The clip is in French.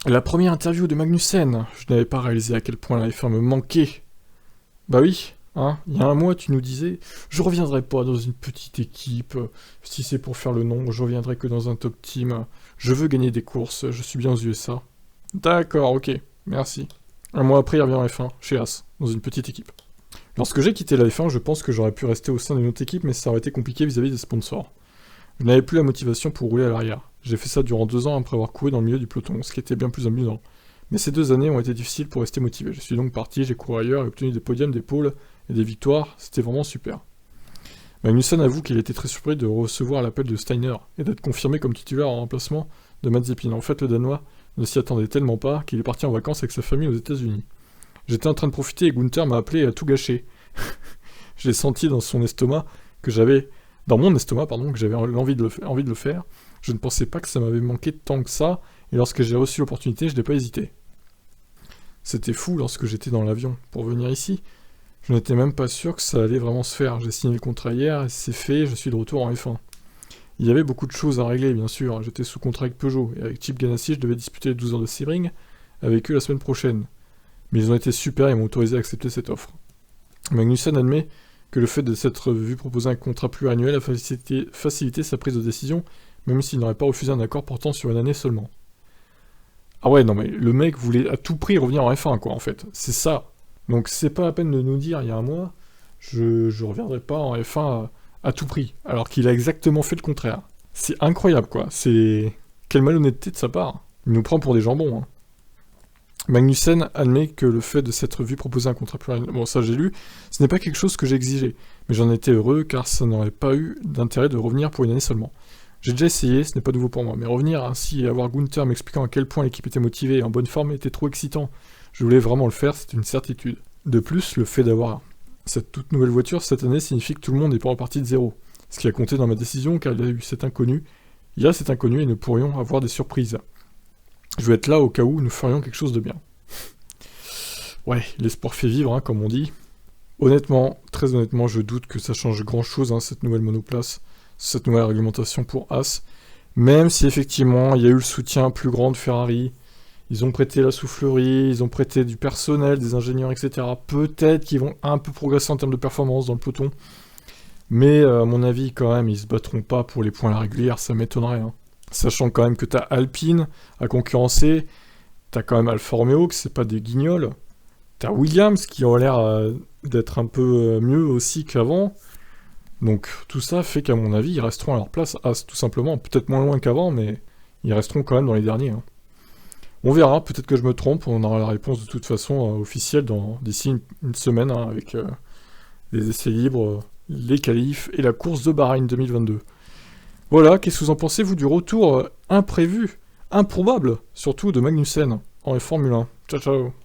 La première interview de Magnussen, je n'avais pas réalisé à quel point la F1 me manquait. Bah oui, hein, il y a un mois tu nous disais, je reviendrai pas dans une petite équipe, si c'est pour faire le nom, je reviendrai que dans un top team, je veux gagner des courses, je suis bien aux USA. D'accord, ok, merci. Un mois après il revient en F1, chez As, dans une petite équipe. Lorsque j'ai quitté la F1, je pense que j'aurais pu rester au sein d'une autre équipe, mais ça aurait été compliqué vis-à-vis des sponsors. Je n'avais plus la motivation pour rouler à l'arrière. J'ai fait ça durant 2 ans après avoir couru dans le milieu du peloton, ce qui était bien plus amusant. Mais ces 2 années ont été difficiles pour rester motivé. Je suis donc parti, j'ai couru ailleurs et obtenu des podiums, des pôles et des victoires, c'était vraiment super. Magnussen avoue qu'il était très surpris de recevoir l'appel de Steiner et d'être confirmé comme titulaire en remplacement de Mazepin. En fait, le Danois ne s'y attendait tellement pas qu'il est parti en vacances avec sa famille aux États-Unis. J'étais en train de profiter et Gunther m'a appelé et a tout gâché. Je l'ai senti dans son estomac que j'avais, dans mon estomac pardon, que j'avais envie de le faire. Je ne pensais pas que ça m'avait manqué tant que ça, et lorsque j'ai reçu l'opportunité, je n'ai pas hésité. C'était fou lorsque j'étais dans l'avion pour venir ici. Je n'étais même pas sûr que ça allait vraiment se faire. J'ai signé le contrat hier et c'est fait, je suis de retour en F1. Il y avait beaucoup de choses à régler, bien sûr. J'étais sous contrat avec Peugeot, et avec Chip Ganassi, je devais disputer les 12 ans de Sebring avec eux la semaine prochaine. Mais ils ont été super et m'ont autorisé à accepter cette offre. Magnussen admet que le fait de s'être vu proposer un contrat pluriannuel a facilité sa prise de décision, même s'il n'aurait pas refusé un accord portant sur une année seulement. Ah ouais, non mais le mec voulait à tout prix revenir en F1, quoi, en fait. C'est ça. Donc c'est pas la peine de nous dire, il y a un mois, je reviendrai pas en F1 à tout prix, alors qu'il a exactement fait le contraire. C'est incroyable, quoi. C'est... Quelle malhonnêteté de sa part. Il nous prend pour des jambons, hein. Magnussen admet que le fait de s'être vu proposer un contrat pluriannuel, bon ça j'ai lu, ce n'est pas quelque chose que j'ai exigé, mais j'en étais heureux car ça n'aurait pas eu d'intérêt de revenir pour une année seulement. J'ai déjà essayé, ce n'est pas nouveau pour moi, mais revenir ainsi et avoir Gunther m'expliquant à quel point l'équipe était motivée et en bonne forme était trop excitant. Je voulais vraiment le faire, c'était une certitude. De plus, le fait d'avoir cette toute nouvelle voiture cette année signifie que tout le monde n'est pas reparti de zéro. Ce qui a compté dans ma décision car il y a cet inconnu et nous pourrions avoir des surprises. Je vais être là au cas où nous ferions quelque chose de bien. Ouais, l'espoir fait vivre, hein, comme on dit. Honnêtement, très honnêtement, je doute que ça change grand-chose, hein, cette nouvelle monoplace, cette nouvelle réglementation pour As. Même si effectivement, il y a eu le soutien plus grand de Ferrari, ils ont prêté la soufflerie, ils ont prêté du personnel, des ingénieurs, etc. Peut-être qu'ils vont un peu progresser en termes de performance dans le peloton. Mais à mon avis, quand même, ils se battront pas pour les points à la régulière, ça m'étonnerait, hein. Sachant quand même que t'as Alpine à concurrencer, t'as quand même Alfa Romeo, que c'est pas des guignols, t'as Williams qui ont l'air d'être un peu mieux aussi qu'avant, donc tout ça fait qu'à mon avis, ils resteront à leur place, tout simplement, peut-être moins loin qu'avant, mais ils resteront quand même dans les derniers, hein. On verra, peut-être que je me trompe, on aura la réponse de toute façon officielle d'ici une semaine, hein, avec les essais libres, les qualifs et la course de Bahreïn 2022. Voilà, qu'est-ce que vous en pensez, vous, du retour imprévu, improbable, surtout de Magnussen en Formule 1. Ciao, ciao.